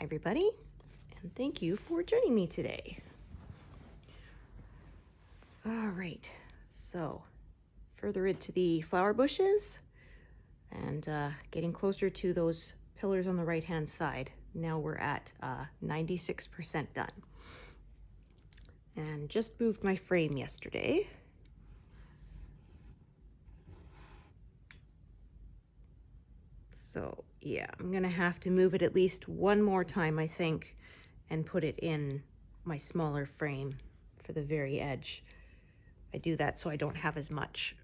Hi everybody, and thank you for joining me today. All right, so further into the flower bushes and getting closer to those pillars on the right hand side. Now we're at 96% done. And just moved my frame yesterday. So yeah, I'm gonna have to move it at least one more time, I think, and put it in my smaller frame for the very edge. I do that so I don't have as much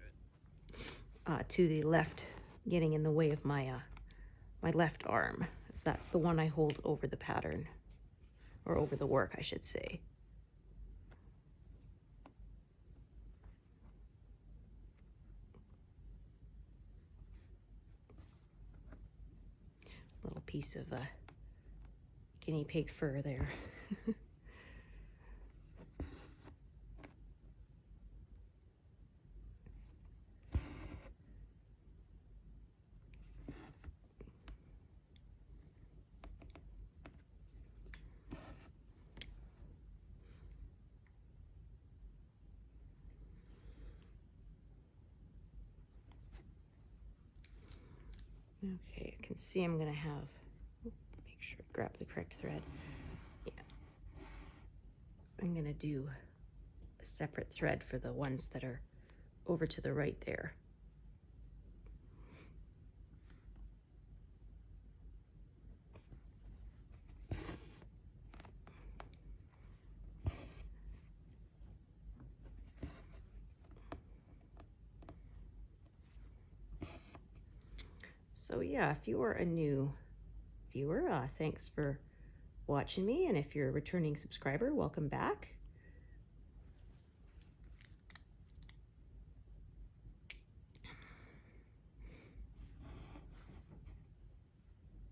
to the left getting in the way of my my left arm, as that's the one I hold over the pattern, or over the work, I should say. Little piece of guinea pig fur there. Okay, you can see I'm gonna have, make sure to grab the correct thread. Yeah, I'm gonna do a separate thread for the ones that are over to the right there. So yeah, if you are a new viewer, thanks for watching me, and if you're a returning subscriber, welcome back.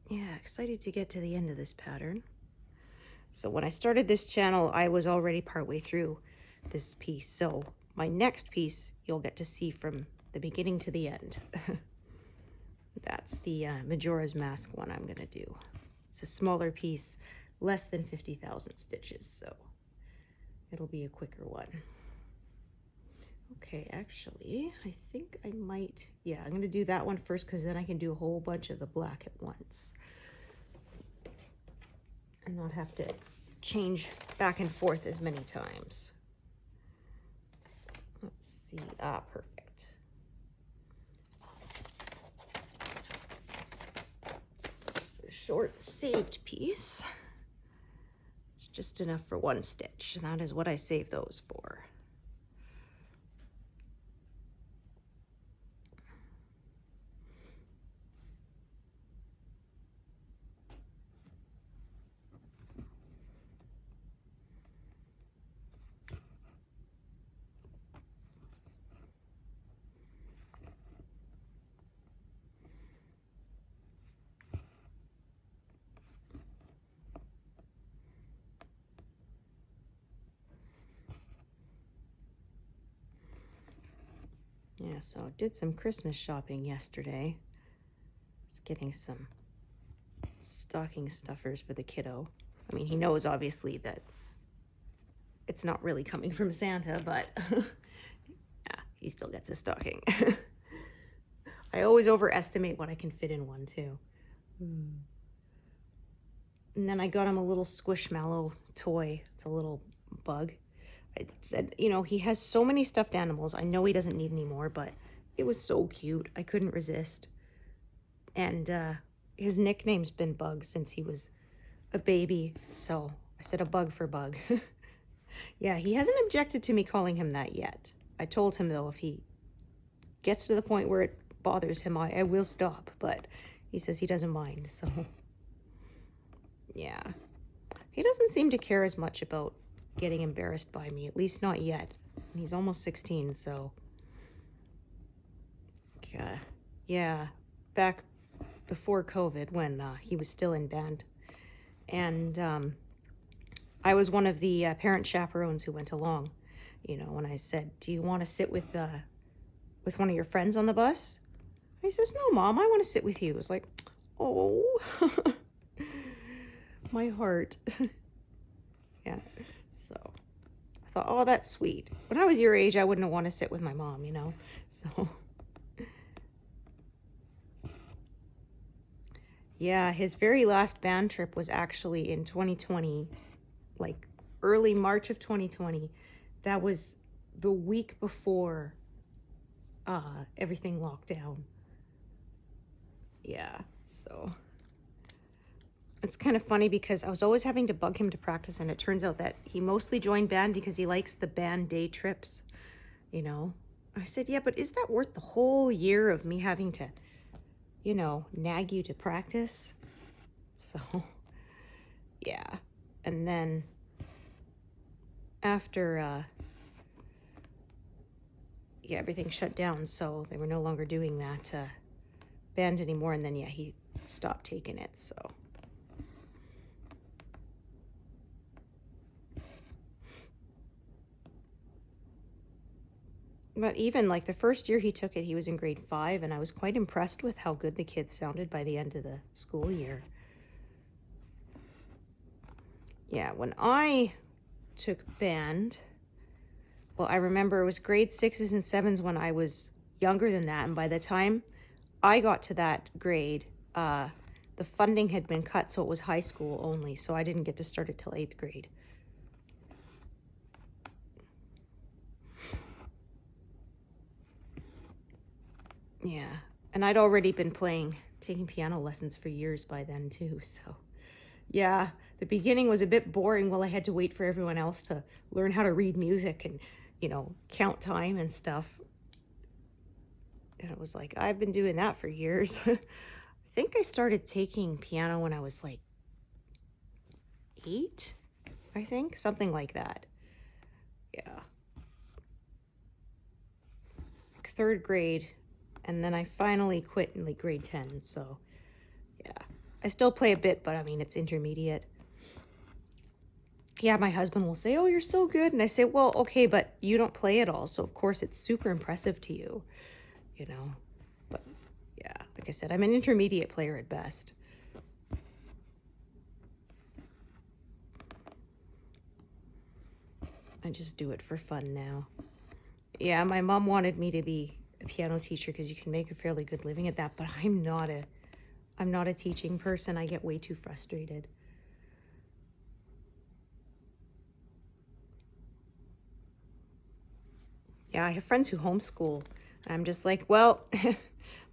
Yeah, excited to get to the end of this pattern. So when I started this channel, I was already partway through this piece. So my next piece, you'll get to see from the beginning to the end. That's the Majora's Mask one I'm gonna do. It's a smaller piece, less than 50,000 stitches, so it'll be a quicker one. Okay, actually, I think I might, yeah, I'm gonna do that one first, because then I can do a whole bunch of the black at once and not have to change back and forth as many times. Let's see, perfect. Short saved piece. It's just enough for one stitch, and that is what I save those for. Yeah, so did some Christmas shopping yesterday. Just getting some stocking stuffers for the kiddo. I mean, he knows obviously that it's not really coming from Santa, but yeah, he still gets a stocking. I always overestimate what I can fit in one too. And then I got him a little Squishmallow toy. It's a little bug. I said, you know, he has so many stuffed animals. I know he doesn't need any more, but it was so cute. I couldn't resist. And his nickname's been Bug since he was a baby. So I said a bug for Bug. Yeah, he hasn't objected to me calling him that yet. I told him, though, if he gets to the point where it bothers him, I will stop. But he says he doesn't mind, so yeah. He doesn't seem to care as much about getting embarrassed by me, at least not yet. He's almost 16, so yeah, back before COVID, when he was still in band, and I was one of the parent chaperones who went along, you know, when I said, do you want to sit with one of your friends on the bus? And he says, no, Mom, I want to sit with you. It was like, oh. my heart. Yeah. So I thought, oh, that's sweet. When I was your age, I wouldn't want to sit with my mom, you know? So yeah, his very last band trip was actually in 2020, like early March of 2020. That was the week before everything locked down. Yeah, so it's kind of funny because I was always having to bug him to practice, and it turns out that he mostly joined band because he likes the band day trips, you know. I said, yeah, but is that worth the whole year of me having to, you know, nag you to practice? So yeah. And then after yeah, everything shut down, so they were no longer doing that band anymore, and then yeah, he stopped taking it. So but even like the first year he took it, he was in grade 5, and I was quite impressed with how good the kids sounded by the end of the school year. Yeah, when I took band, well, I remember it was grade 6s and 7s when I was younger than that, and by the time I got to that grade, the funding had been cut, so it was high school only, so I didn't get to start it till 8th grade. Yeah, and I'd already been taking piano lessons for years by then too, so yeah, the beginning was a bit boring while I had to wait for everyone else to learn how to read music and, you know, count time and stuff. And it was like, I've been doing that for years. I think I started taking piano when I was like 8, I think, something like that. Yeah. Like 3rd grade, and then I finally quit in like grade 10, so yeah. I still play a bit, but I mean, it's intermediate. Yeah, my husband will say, oh, you're so good. And I say, well, okay, but you don't play at all, so of course it's super impressive to you, you know. But yeah, like I said, I'm an intermediate player at best. I just do it for fun now. Yeah, my mom wanted me to be a piano teacher because you can make a fairly good living at that, but I'm not a teaching person. I get way too frustrated. Yeah, I have friends who homeschool, and I'm just like, well,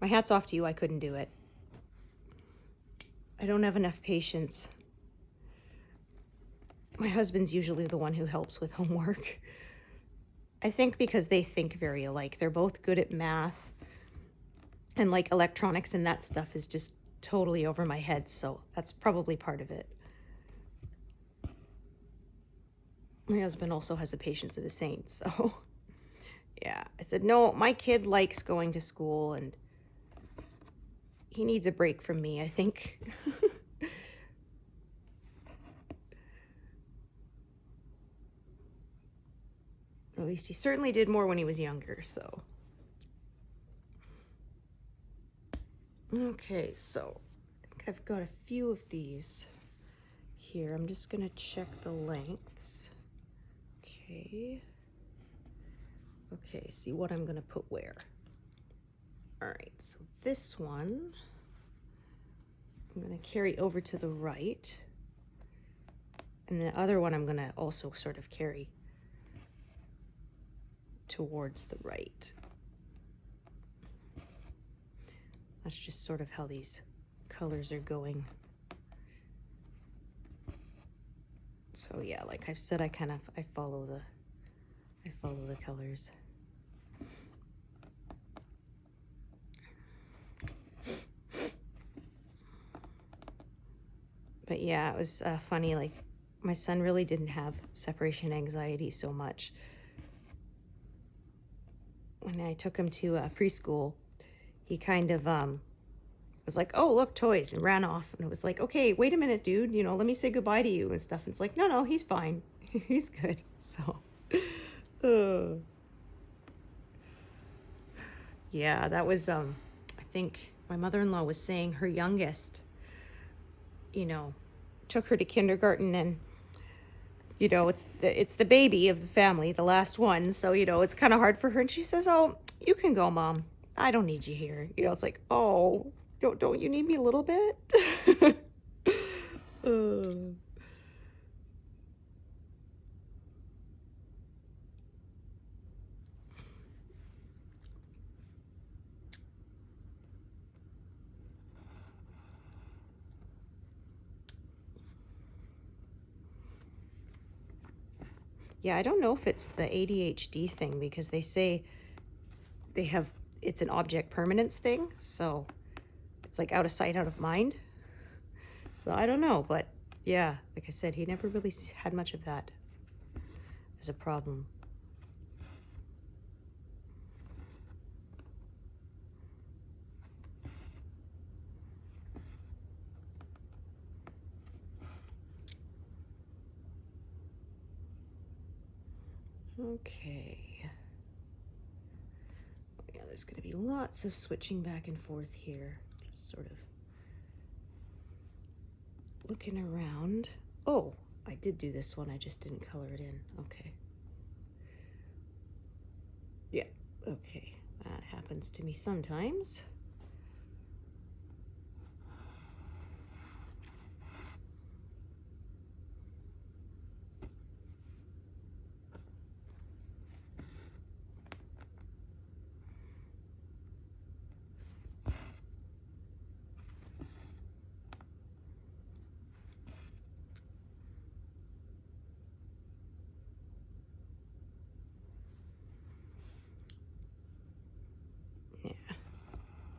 my hat's off to you. I couldn't do it. I don't have enough patience. My husband's usually the one who helps with homework. I think because they think very alike. They're both good at math, and like electronics and that stuff is just totally over my head, so that's probably part of it. My husband also has the patience of a saint, so yeah. I said, no, my kid likes going to school, and he needs a break from me, I think. Or at least he certainly did more when he was younger, so. Okay, so I think I've got a few of these here. I'm just gonna check the lengths. Okay. Okay, see what I'm gonna put where. All right, so this one, I'm gonna carry over to the right. And the other one I'm gonna also sort of carry towards the right. That's just sort of how these colors are going. So yeah, like I've said, I follow the colors. But yeah, it was funny, like my son really didn't have separation anxiety so much. When I took him to preschool, he kind of was like, oh, look, toys, and ran off. And it was like, okay, wait a minute, dude, you know, let me say goodbye to you and stuff. And it's like, no, he's fine. He's good. So, yeah, that was, I think my mother-in-law was saying her youngest, you know, took her to kindergarten, and you know, it's the baby of the family, the last one. So, you know, it's kind of hard for her. And she says, "Oh, you can go, Mom. I don't need you here." You know, it's like, "Oh, don't you need me a little bit?" Uh, yeah, I don't know if it's the ADHD thing, because they say they have, it's an object permanence thing. So it's like out of sight, out of mind. So I don't know, but yeah, like I said, he never really had much of that as a problem. Okay. Yeah, there's going to be lots of switching back and forth here. Just sort of looking around. Oh, I did do this one. I just didn't color it in. Okay. Yeah, okay. That happens to me sometimes.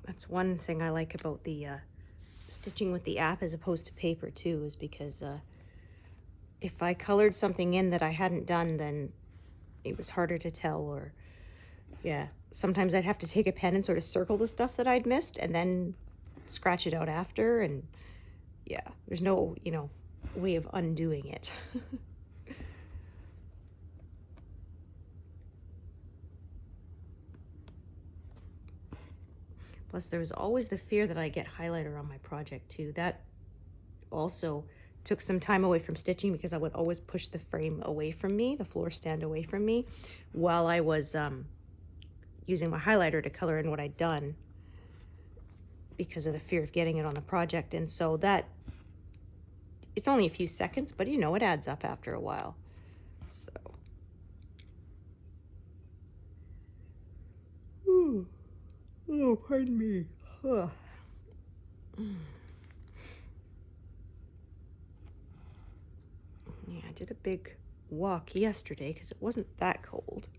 That's one thing I like about the stitching with the app as opposed to paper too, is because if I colored something in that I hadn't done, then it was harder to tell. Or yeah, sometimes I'd have to take a pen and sort of circle the stuff that I'd missed and then scratch it out after. And yeah, there's no, you know, way of undoing it. Plus, there was always the fear that I get highlighter on my project too. That also took some time away from stitching, because I would always push the frame away from me, the floor stand away from me, while I was using my highlighter to color in what I'd done, because of the fear of getting it on the project. And so that, it's only a few seconds, but you know, it adds up after a while. So. Ooh. Oh, pardon me. Ugh. Yeah, I did a big walk yesterday because it wasn't that cold,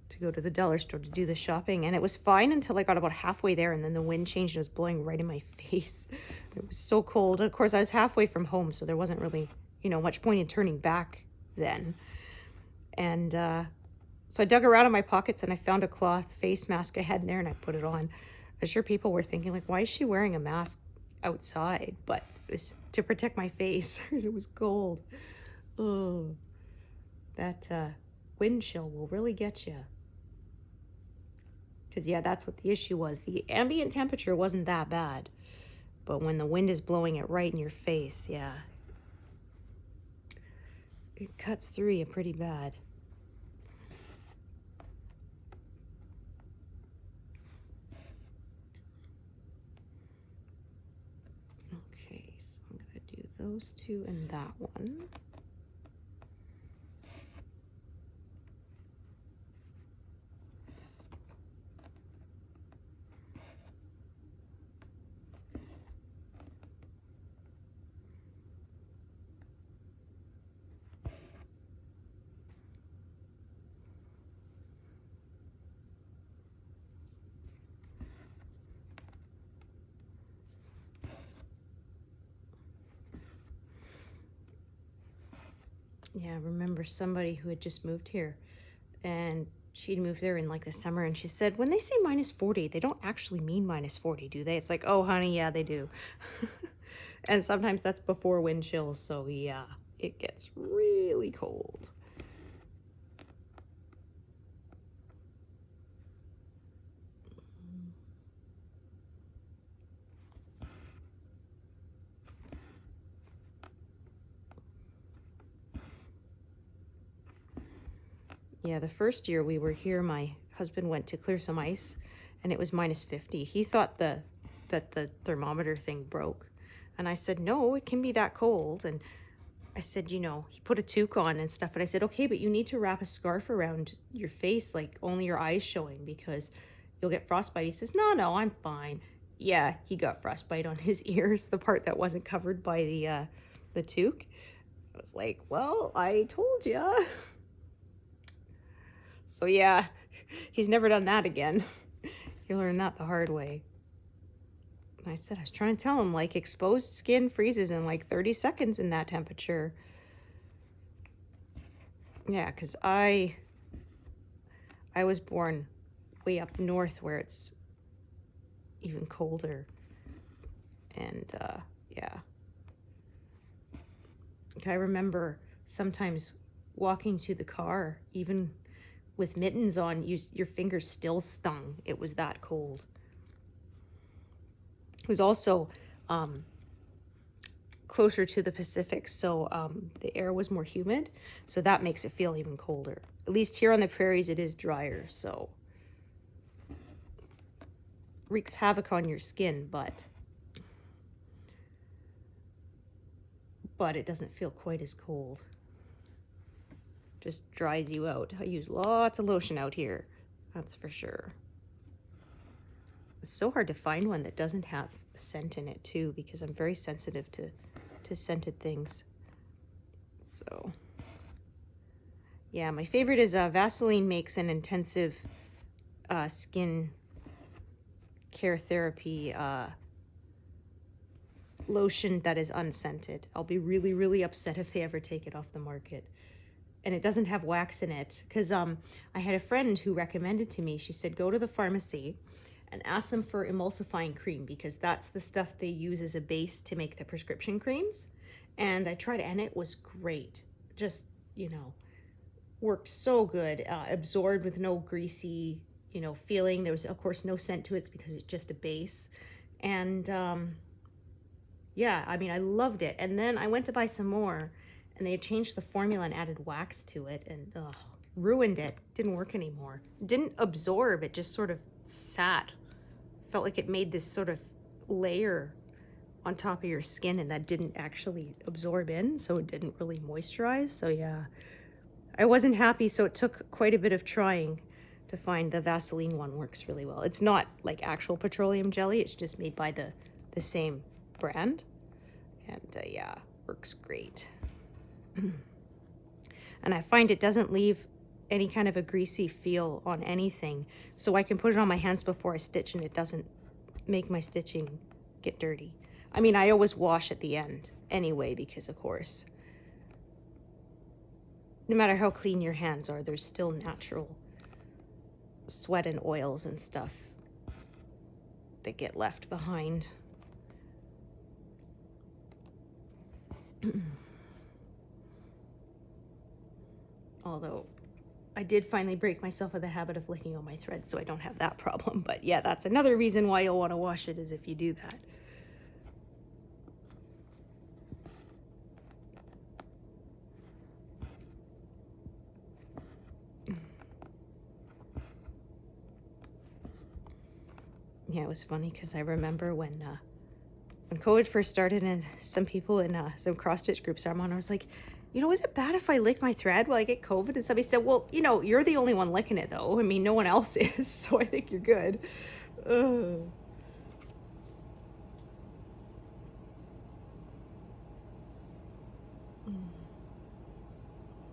to go to the dollar store to do the shopping, and it was fine until I got about halfway there, and then the wind changed and it was blowing right in my face. It was so cold. Of course, I was halfway from home, so there wasn't really, you know, much point in turning back then. And so I dug around in my pockets and I found a cloth face mask I had in there, and I put it on. I'm sure people were thinking, like, why is she wearing a mask outside? But it was to protect my face because it was cold. Oh, that wind chill will really get you. Because, yeah, that's what the issue was. The ambient temperature wasn't that bad, but when the wind is blowing it right in your face, yeah, it cuts through you pretty bad. Okay, so I'm going to do those two and that one. Yeah, I remember somebody who had just moved here, and she'd moved there in like the summer, and she said, when they say -40, they don't actually mean -40, do they? It's like, oh, honey, yeah, they do. And sometimes that's before wind chills, so yeah, it gets really cold. Yeah, the first year we were here, my husband went to clear some ice and it was -50. He thought that the thermometer thing broke. And I said, no, it can be that cold. And I said, you know, he put a toque on and stuff. And I said, okay, but you need to wrap a scarf around your face, like only your eyes showing, because you'll get frostbite. He says, no, no, I'm fine. Yeah, he got frostbite on his ears, the part that wasn't covered by the toque. I was like, well, I told ya. So yeah, he's never done that again. He learned that the hard way. And I said, I was trying to tell him, like, exposed skin freezes in like 30 seconds in that temperature. Yeah, because I was born way up north where it's even colder. And yeah. I remember sometimes walking to the car, even with mittens on, your fingers still stung. It was that cold. It was also closer to the Pacific, so the air was more humid, so that makes it feel even colder. At least here on the prairies it is drier, so wreaks havoc on your skin, but it doesn't feel quite as cold. Just dries you out. I use lots of lotion out here, that's for sure. It's so hard to find one that doesn't have scent in it too, because I'm very sensitive to scented things. So yeah, my favorite is Vaseline makes an intensive skin care therapy lotion that is unscented. I'll be really, really upset if they ever take it off the market. And it doesn't have wax in it, because I had a friend who recommended to me, she said, go to the pharmacy and ask them for emulsifying cream, because that's the stuff they use as a base to make the prescription creams. And I tried it and it was great. Just, you know, worked so good, absorbed with no greasy, you know, feeling. There was, of course, no scent to it because it's just a base. And yeah, I mean, I loved it. And then I went to buy some more and they had changed the formula and added wax to it and ruined it. Didn't work anymore. Didn't absorb, it just sort of sat. Felt like it made this sort of layer on top of your skin and that didn't actually absorb in, so it didn't really moisturize. So yeah, I wasn't happy, so it took quite a bit of trying to find the Vaseline one works really well. It's not like actual petroleum jelly, it's just made by the same brand. And yeah, works great. And I find it doesn't leave any kind of a greasy feel on anything, so I can put it on my hands before I stitch and it doesn't make my stitching get dirty. I mean, I always wash at the end anyway, because of course, no matter how clean your hands are, there's still natural sweat and oils and stuff that get left behind. Although I did finally break myself of the habit of licking all my threads, so I don't have that problem. But yeah, that's another reason why you'll want to wash it, is if you do that. Yeah, it was funny because I remember when COVID first started and some people in some cross-stitch groups I'm on, I was like, you know, is it bad if I lick my thread while I get COVID? And somebody said, well, you know, you're the only one licking it though. I mean, no one else is, so I think you're good. Ugh.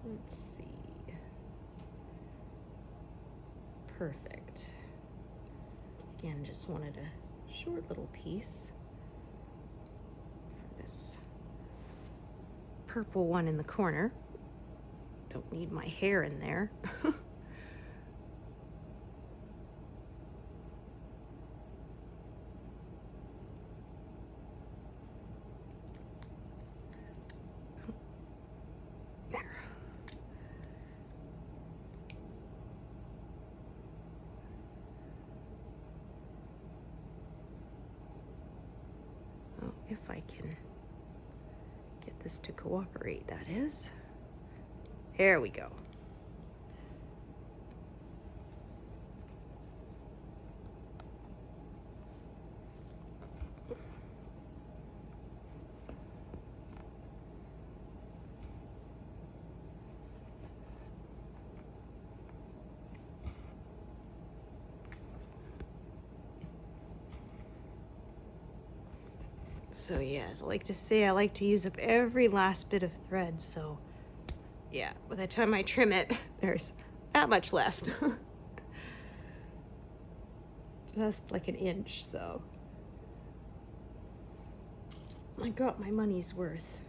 Let's see. Perfect. Again, just wanted a short little piece for this purple one in the corner. Don't need my hair in there. If I can get this to cooperate, that is. There we go. So yeah, as I like to say, I like to use up every last bit of thread. So yeah, by the time I trim it, there's that much left. Just like an inch, so I got my money's worth.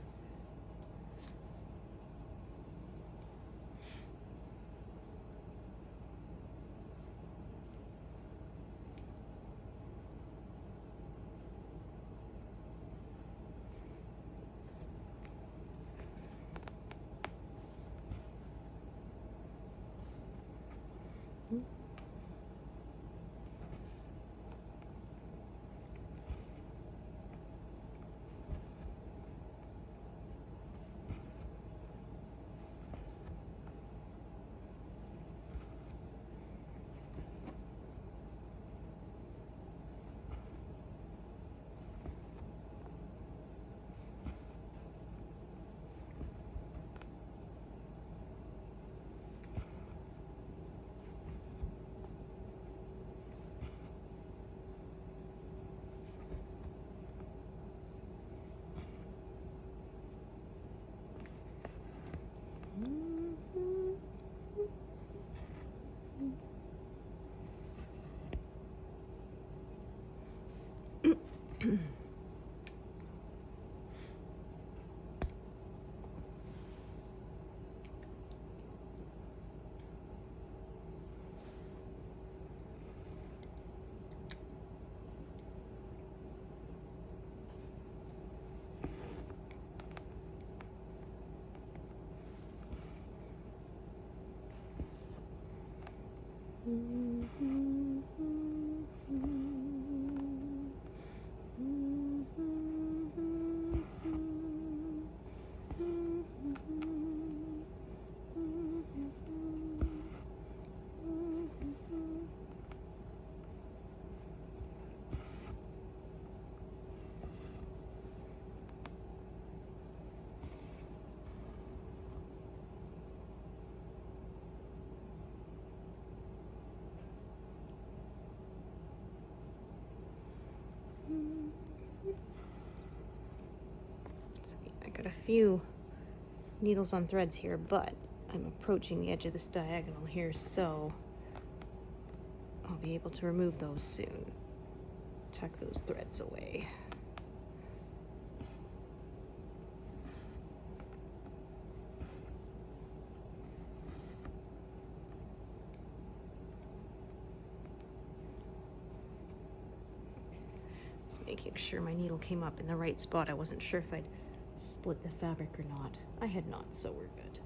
I got a few needles on threads here, but I'm approaching the edge of this diagonal here, so I'll be able to remove those soon. Tuck those threads away. Just making sure my needle came up in the right spot. I wasn't sure if I'd split the fabric or not. I had not, so we're good.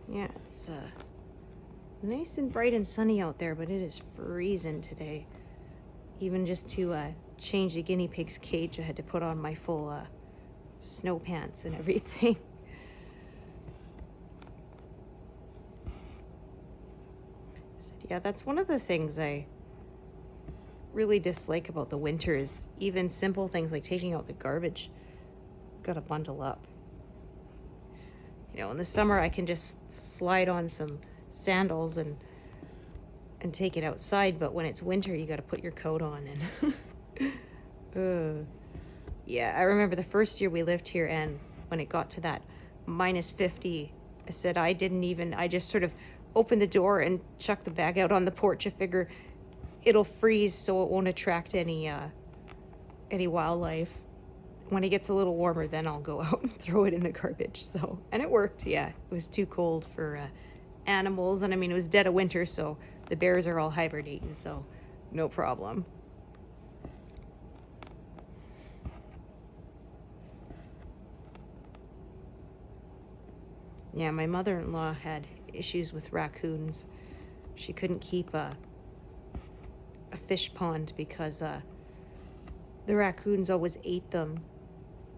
Yeah, it's nice and bright and sunny out there, but it is freezing today. Even just to change the guinea pig's cage, I had to put on my full snow pants and everything. So, yeah, that's one of the things I really dislike about the winter is even simple things like taking out the garbage. Gotta bundle up. You know, in the summer I can just slide on some sandals and take it outside, but when it's winter you gotta put your coat on and yeah, I remember the first year we lived here, and when it got to that -50, I said I just sort of opened the door and chucked the bag out on the porch. I figure it'll freeze so it won't attract any wildlife. When it gets a little warmer, then I'll go out and throw it in the garbage. So, and it worked. Yeah, it was too cold for animals, and I mean it was dead of winter, so the bears are all hibernating. So No problem. Yeah, my mother-in-law had issues with raccoons. She couldn't keep a fish pond because the raccoons always ate them.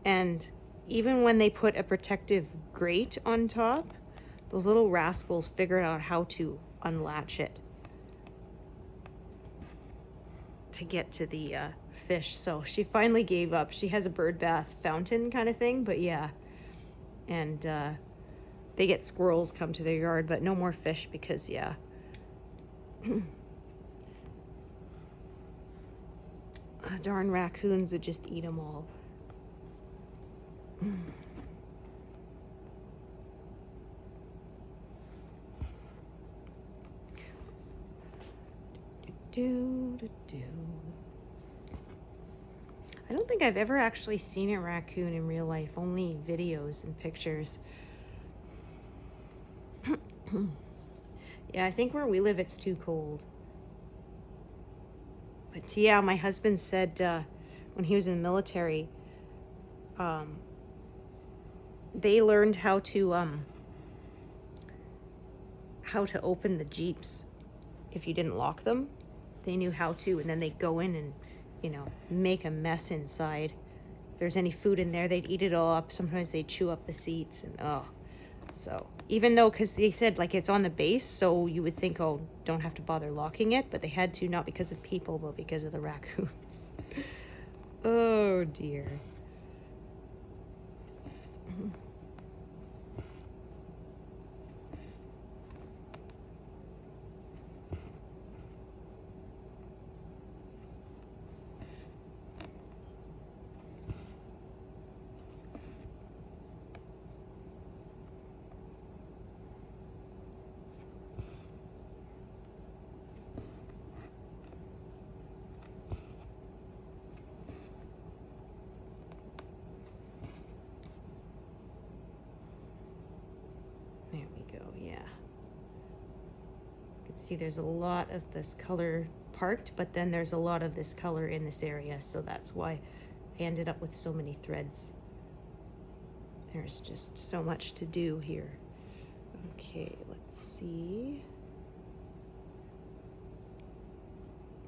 And even when they put a protective grate on top, those little rascals figured out how to unlatch it to get to the fish. So she finally gave up. She has a bird bath fountain kind of thing, but yeah. And they get squirrels come to their yard, but no more fish because, yeah. Darn raccoons would just eat them all. I don't think I've ever actually seen a raccoon in real life, only videos and pictures. Yeah, I think where we live it's too cold. But yeah, my husband said when he was in the military, they learned how to open the Jeeps if you didn't lock them. They knew how to, and then they'd go in and, you know, make a mess inside. If there's any food in there, they'd eat it all up. Sometimes they'd chew up the seats, and so even though, because they said like it's on the base, so you would think, oh, don't have to bother locking it, but they had to, not because of people, but because of the raccoons. Oh dear. There we go, yeah. You can see there's a lot of this color parked, but then there's a lot of this color in this area, so that's why I ended up with so many threads. There's just so much to do here. Okay, let's see.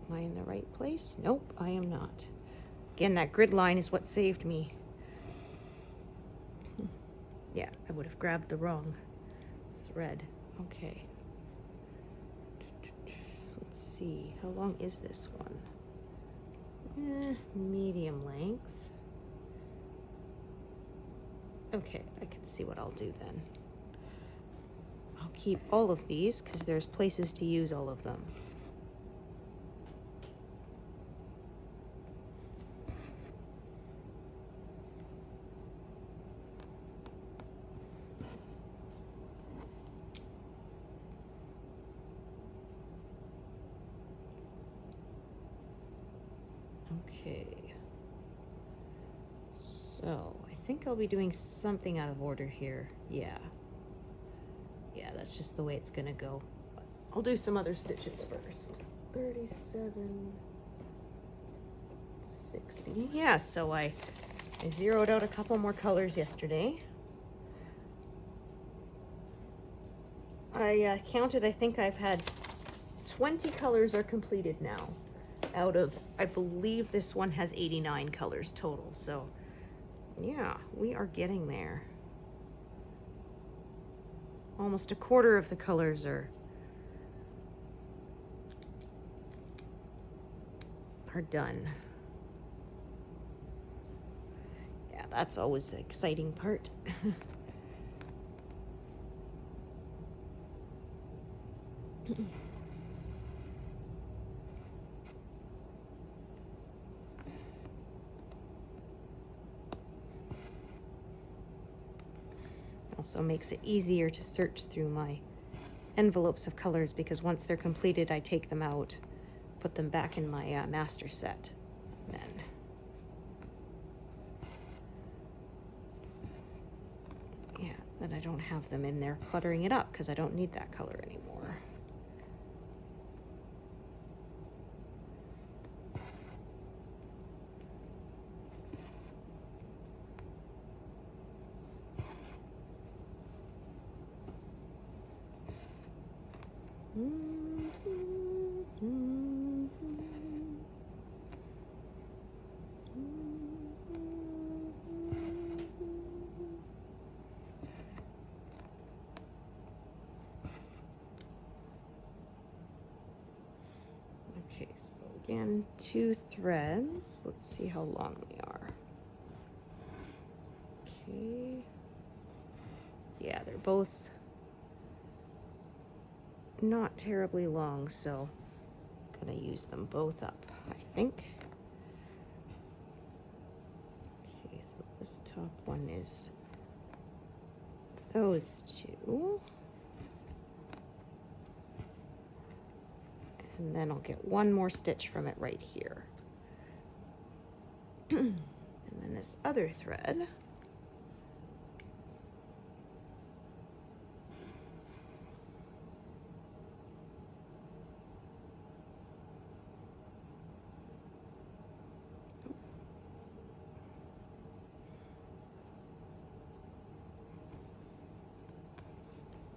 Am I in the right place? Nope, I am not. Again, that grid line is what saved me. Yeah, I would have grabbed the wrong thread. Okay. Let's see. How long is this one? Medium length. Okay, I can see what I'll do then. I'll keep all of these because there's places to use all of them. Okay, so I think I'll be doing something out of order here. Yeah, that's just the way it's gonna go. I'll do some other stitches first. 37, 60. Yeah, so I zeroed out a couple more colors yesterday. I counted, I think I've had 20 colors are completed now. Out of, I believe this one has 89 colors total, so yeah, we are getting there. Almost a quarter of the colors are done. Yeah, that's always the exciting part. Also makes it easier to search through my envelopes of colors because once they're completed, I take them out, put them back in my master set. Then I don't have them in there cluttering it up because I don't need that color anymore. Okay, so again, 2 threads. Let's see how long they are. Okay. Yeah, they're both not terribly long, so I'm gonna use them both up, I think. Okay, so this top one is those 2. And then I'll get one more stitch from it right here. And then this other thread,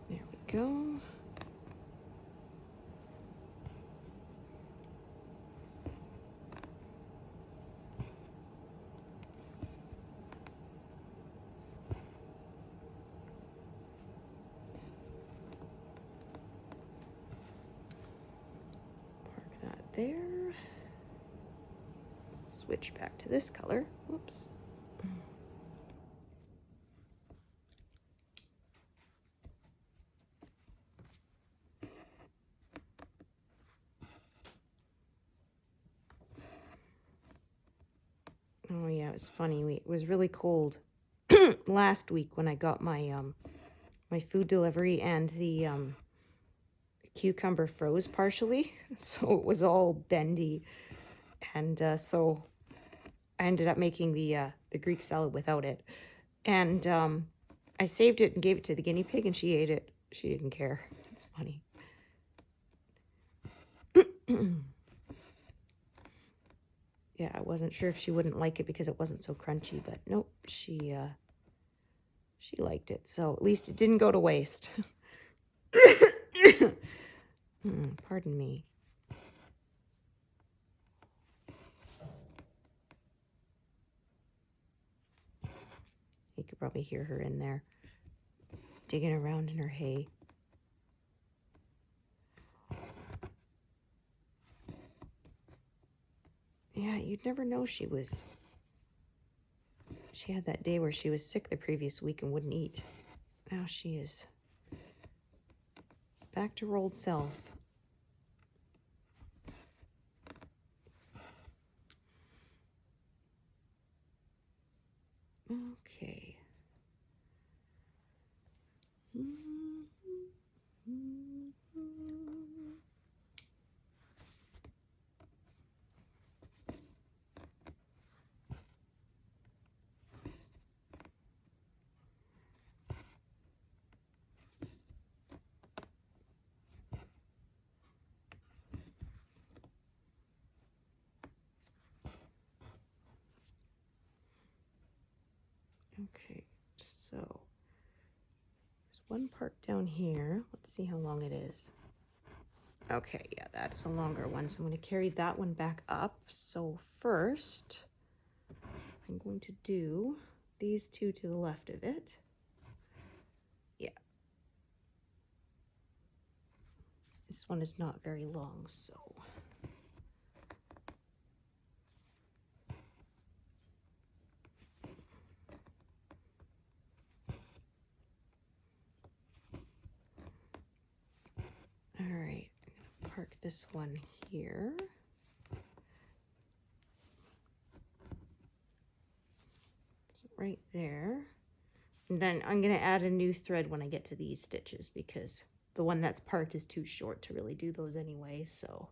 there we go. There. Switch back to this color. Whoops. Oh yeah, it was funny. It was really cold last week when I got my my food delivery, and the cucumber froze partially, so it was all bendy, and so I ended up making the Greek salad without it, and I saved it and gave it to the guinea pig, and she ate it. She didn't care. It's funny. Yeah, I wasn't sure if she wouldn't like it because it wasn't so crunchy, but nope, she liked it, so at least it didn't go to waste. Pardon me. You could probably hear her in there digging around in her hay. Yeah, you'd never know she had that day where she was sick the previous week and wouldn't eat. Now she is back to her old self. Okay. Okay, so there's one part down here. Let's see how long it is. Okay, yeah, that's a longer one, so I'm going to carry that one back up. So first, I'm going to do these 2 to the left of it. Yeah. This one is not very long, so... All right, I'm gonna park this one here. So right there. And then I'm gonna add a new thread when I get to these stitches because the one that's parked is too short to really do those anyway, so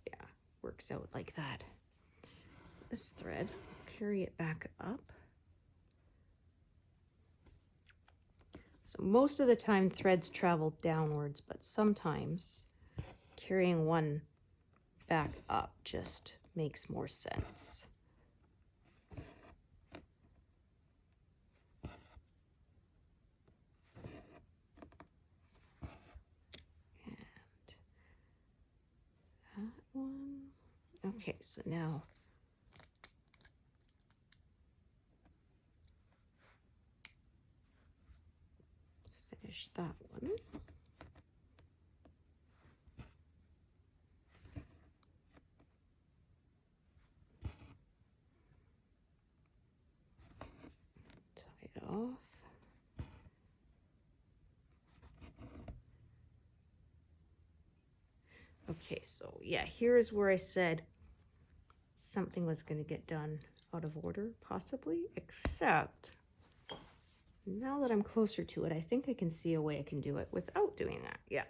yeah, works out like that. So this thread, carry it back up. So most of the time threads travel downwards, but sometimes carrying one back up just makes more sense. Okay, so now finish that one. Tie it off. Okay, so yeah, here's where I said something was going to get done out of order, possibly, except now that I'm closer to it, I think I can see a way I can do it without doing that. Yeah.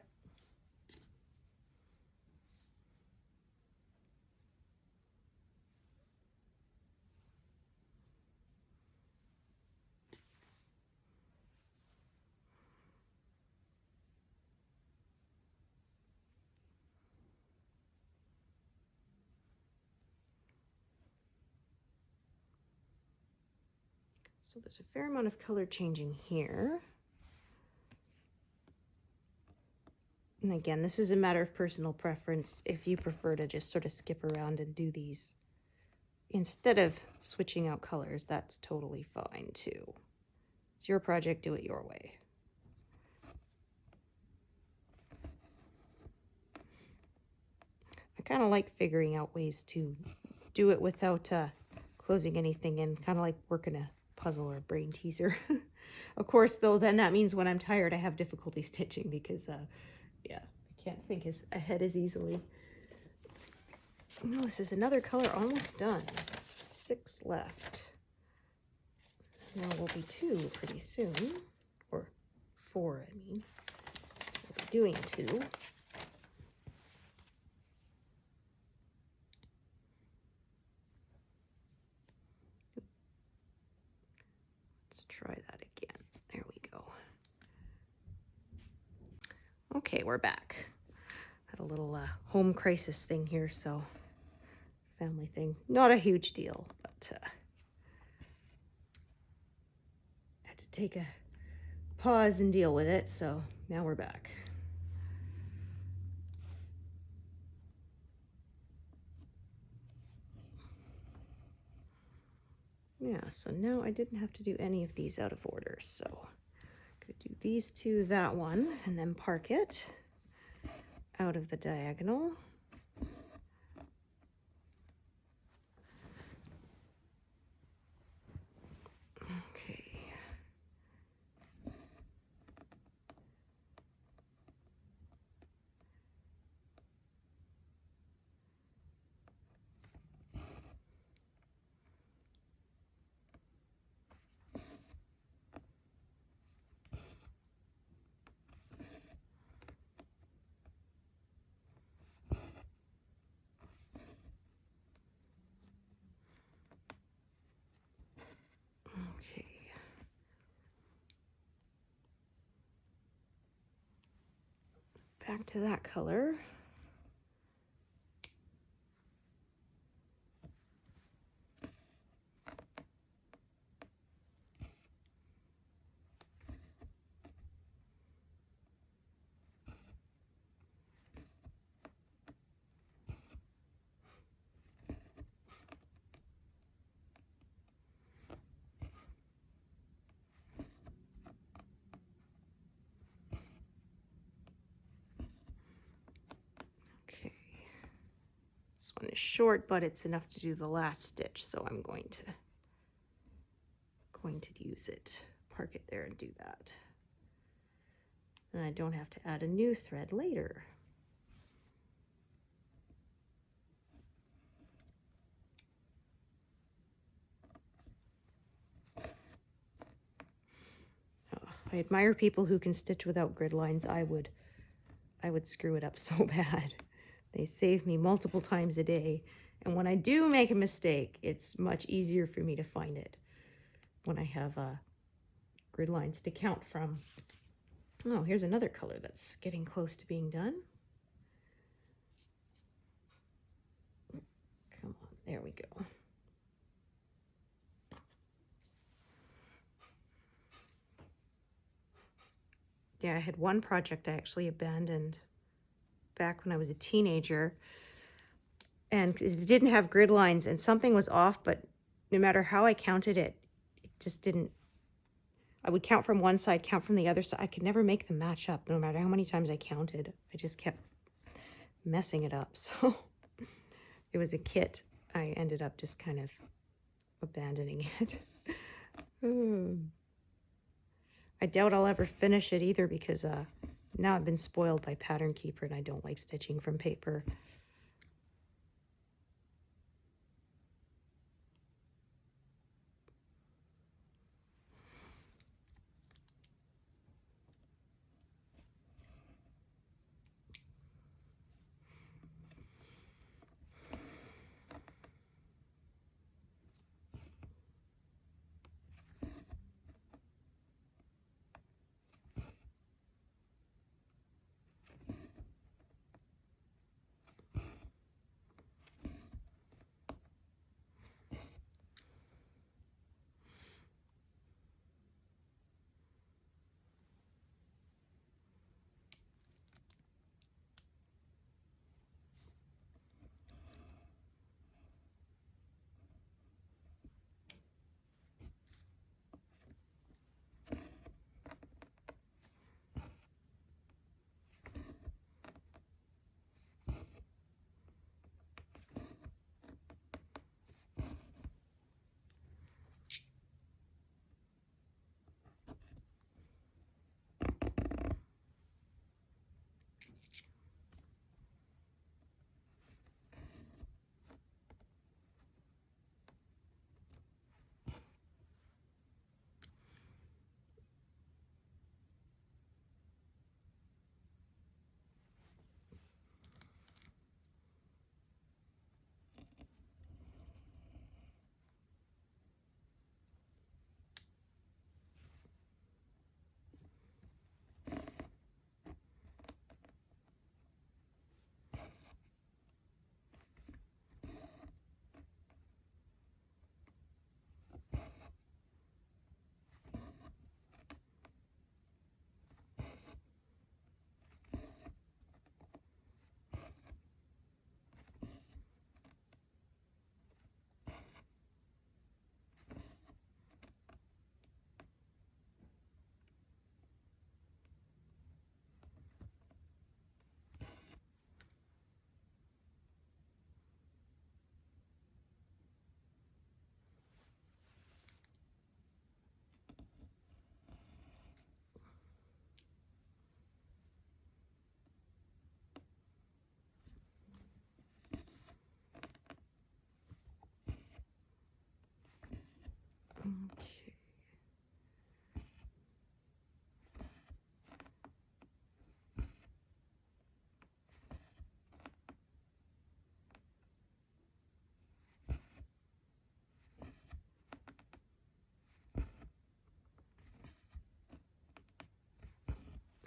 So there's a fair amount of color changing here. And again, this is a matter of personal preference. If you prefer to just sort of skip around and do these instead of switching out colors, that's totally fine too. It's your project, do it your way. I kind of like figuring out ways to do it without closing anything in, kind of like working a puzzle or a brain teaser. Of course, though, then that means when I'm tired, I have difficulty stitching because, yeah, I can't think ahead as easily. Oh, this is another color almost done. 6 left. Now we'll be 2 pretty soon, or 4, I mean. So we'll be doing 2. Let's try that again. There we go. Okay, we're back. Had a little home crisis thing here, so family thing. Not a huge deal, but had to take a pause and deal with it, so now we're back. Yeah, so now I didn't have to do any of these out of order, so I'm going to do these 2, that one, and then park it out of the diagonal. Okay. Okay. Back to that color. This one is short, but it's enough to do the last stitch, so I'm going to use it. Park it there and do that. And I don't have to add a new thread later. Oh, I admire people who can stitch without grid lines. I would screw it up so bad. They save me multiple times a day. And when I do make a mistake, it's much easier for me to find it when I have grid lines to count from. Oh, here's another color that's getting close to being done. Come on, there we go. Yeah, I had one project I actually abandoned back when I was a teenager. and it didn't have grid lines, and something was off, but no matter how I counted it, it just didn't. I would count from one side, count from the other side. I could never make them match up, no matter how many times I counted. I just kept messing it up. So it was a kit. I ended up just kind of abandoning it. I doubt I'll ever finish it either, because now I've been spoiled by Pattern Keeper and I don't like stitching from paper. Okay.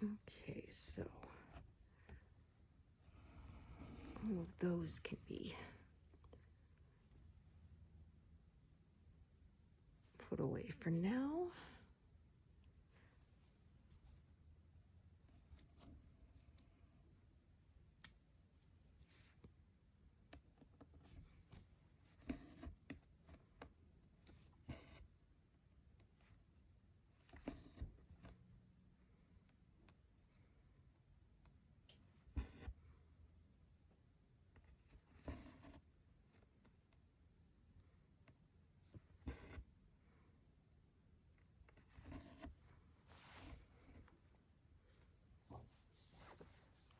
Okay, so all of those can be put away for now.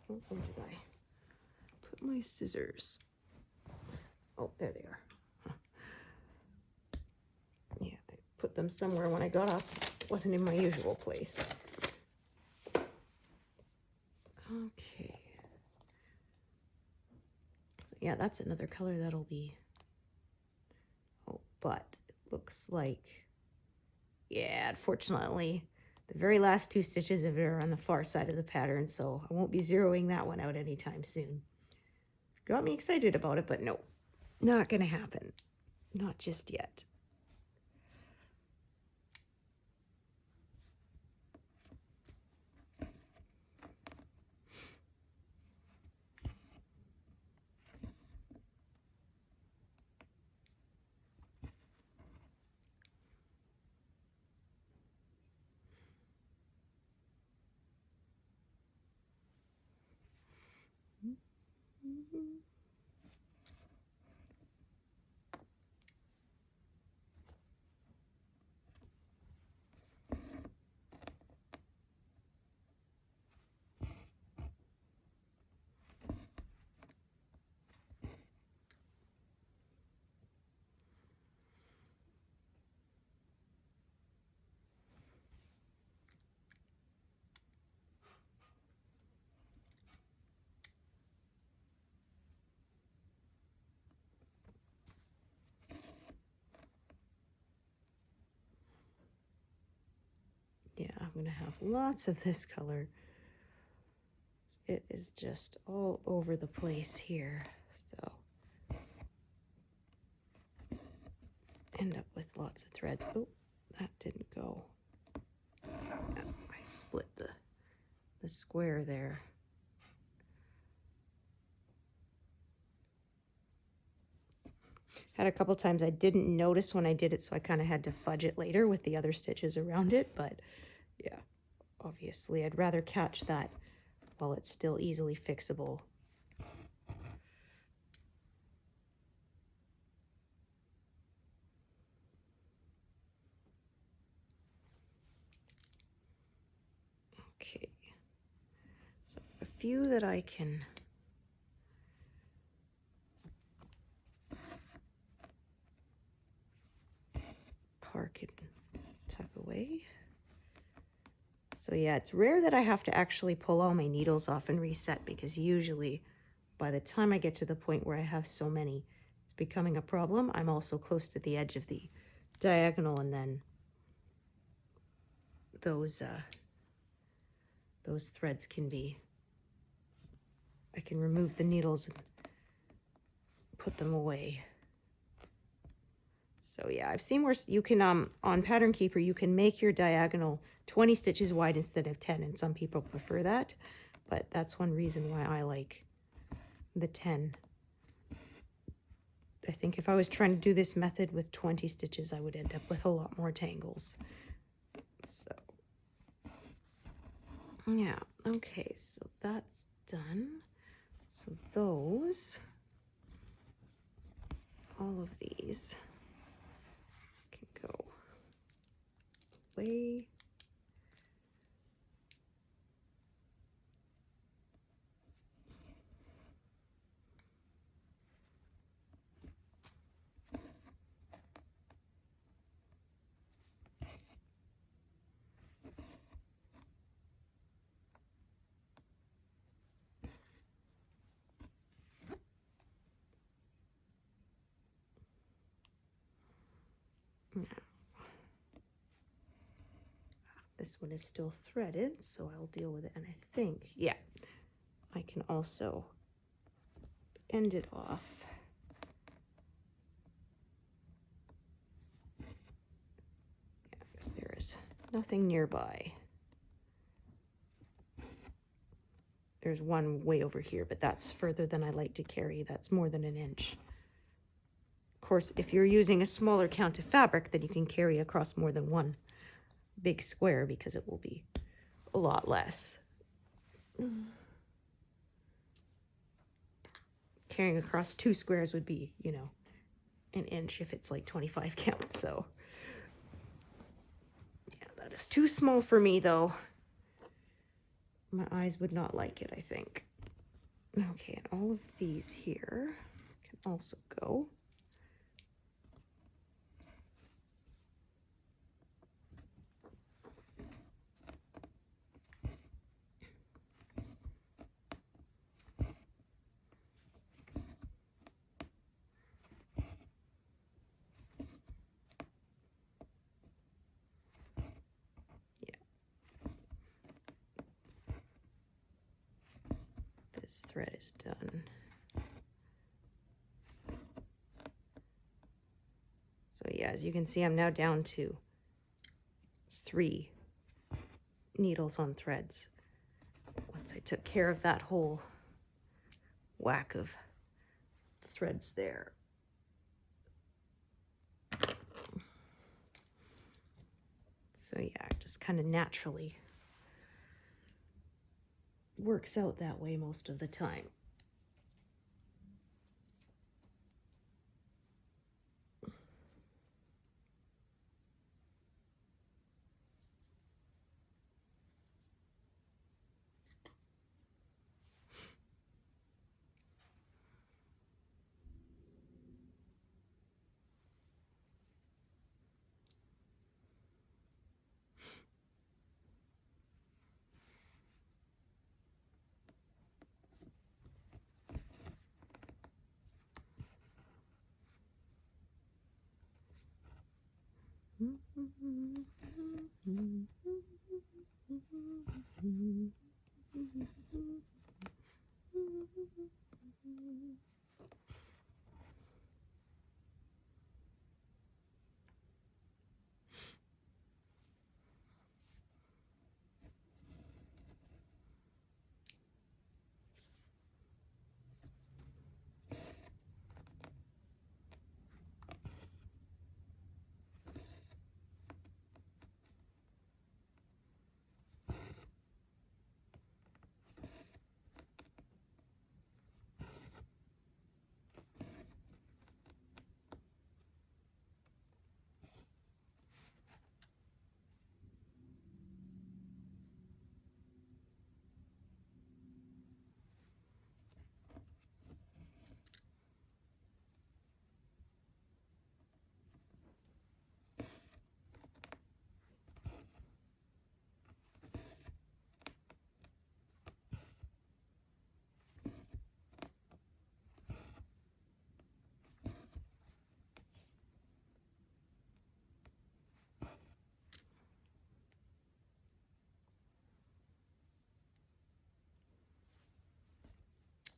Oh, where did I put my scissors? Oh, there they are. Huh. Yeah, I put them somewhere when I got up. It wasn't in my usual place. Okay. So yeah, that's another color that'll be. Oh, but it looks like, yeah, unfortunately, the very last two stitches of it are on the far side of the pattern, so I won't be zeroing that one out anytime soon. Got me excited about it, but no, not gonna happen. Not just yet. Yeah, I'm going to have lots of this color. It is just all over the place here, so end up with lots of threads. Oh, that didn't go. I split the square there. Had a couple times I didn't notice when I did it, so I kind of had to fudge it later with the other stitches around it, but yeah, obviously I'd rather catch that while it's still easily fixable. Okay, so a few that I can park and tuck away. So yeah, it's rare that I have to actually pull all my needles off and reset, because usually by the time I get to the point where I have so many, it's becoming a problem. I'm also close to the edge of the diagonal, and then those threads can be, I can remove the needles and put them away. So yeah, I've seen where you can, on Pattern Keeper, you can make your diagonal 20 stitches wide instead of 10, and some people prefer that, but that's one reason why I like the 10. I think if I was trying to do this method with 20 stitches, I would end up with a lot more tangles. So yeah, okay, so that's done. So those, all of these can go away. Now, this one is still threaded, so I'll deal with it. And I think, yeah, I can also end it off. Yeah, because there is nothing nearby. There's one way over here, but that's further than I like to carry. That's more than an inch. Of course, if you're using a smaller count of fabric, then you can carry across more than one big square, because it will be a lot less. Carrying across 2 squares would be, you know, an inch if it's like 25 count. So yeah, that is too small for me though. My eyes would not like it, I think. Okay, and all of these here can also go. This thread is done. So yeah, as you can see, I'm now down to 3 needles on threads. Once I took care of that whole whack of threads there. So yeah, it just kind of naturally works out that way most of the time.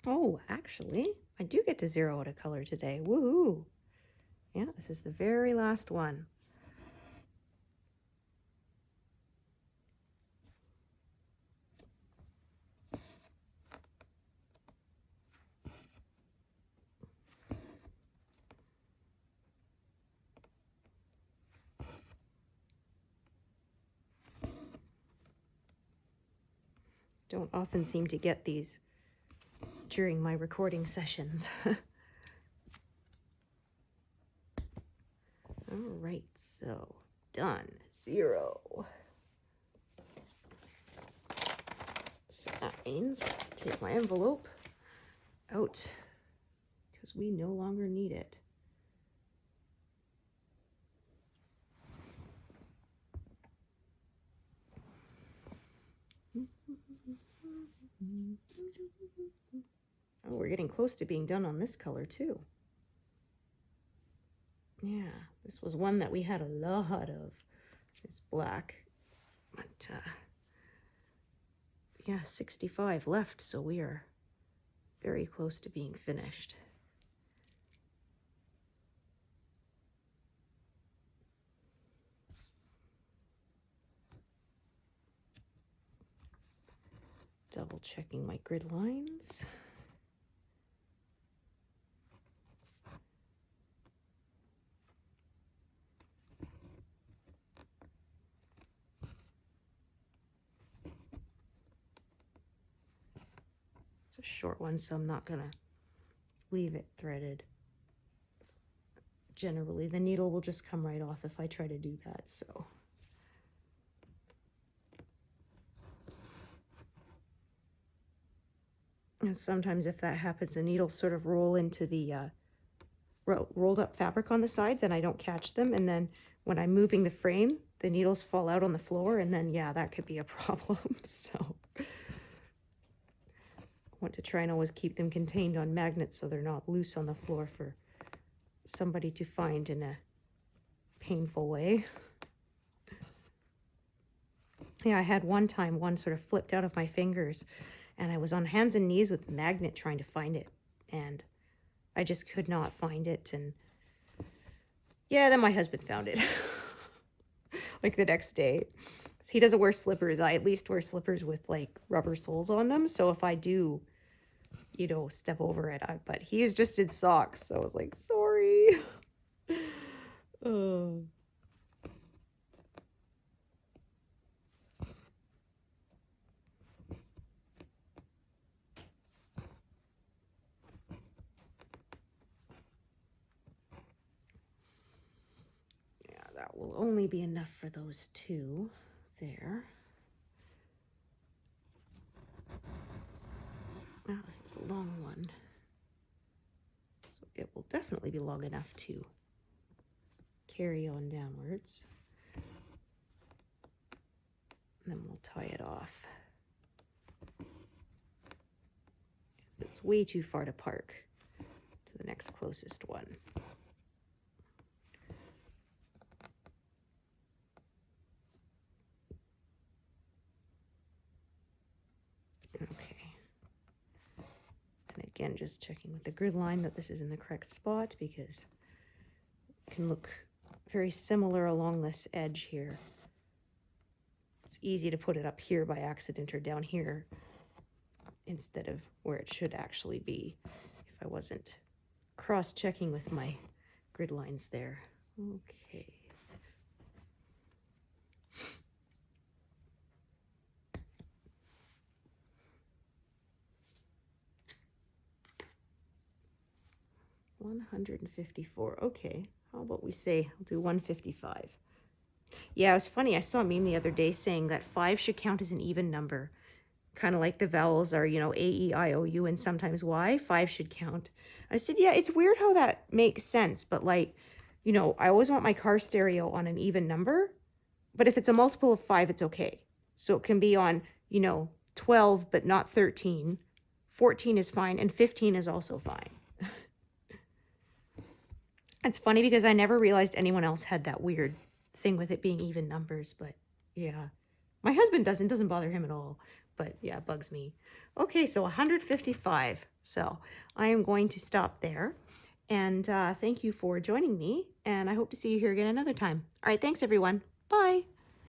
Oh, actually, I do get to 0 out of color today. Woohoo! Yeah, this is the very last one. Don't often seem to get these during my recording sessions. All right, so done. 0. So that means take my envelope out because we no longer need it. Oh, we're getting close to being done on this color too. Yeah, this was one that we had a lot of, this black. But yeah, 65 left, so we are very close to being finished. Double checking my grid lines. It's a short one, so I'm not gonna leave it threaded. Generally, the needle will just come right off if I try to do that, so. And sometimes if that happens, the needles sort of roll into the rolled up fabric on the sides and I don't catch them. And then when I'm moving the frame, the needles fall out on the floor and then, yeah, that could be a problem. So I want to try and always keep them contained on magnets so they're not loose on the floor for somebody to find in a painful way. Yeah, I had one time one sort of flipped out of my fingers and I was on hands and knees with the magnet trying to find it, and I just could not find it. And yeah, then my husband found it like the next day. He doesn't wear slippers. I at least wear slippers with like rubber soles on them, so if I do, you know, step over it, but he is just in socks, so I was like, sorry. That will only be enough for those two there. Now this is a long one, so it will definitely be long enough to carry on downwards. And then we'll tie it off. It's way too far to park to the next closest one. again, just checking with the grid line that this is in the correct spot, because it can look very similar along this edge here. It's easy to put it up here by accident or down here instead of where it should actually be if I wasn't cross-checking with my grid lines there. Okay. $154. Okay, how about we say I'll do 155. Yeah, it was funny. I saw a meme the other day saying that 5 should count as an even number. Kind of like the vowels are, you know, A, E, I, O, U, and sometimes Y. 5 should count. I said, yeah, it's weird how that makes sense, but like, you know, I always want my car stereo on an even number, but if it's a multiple of 5, it's okay. So it can be on, you know, 12, but not 13. 14 is fine, and 15 is also fine. It's funny because I never realized anyone else had that weird thing with it being even numbers, but yeah. My husband doesn't bother him at all, but yeah, it bugs me. Okay, so 155. So I am going to stop there, and thank you for joining me, and I hope to see you here again another time. All right, thanks everyone. Bye.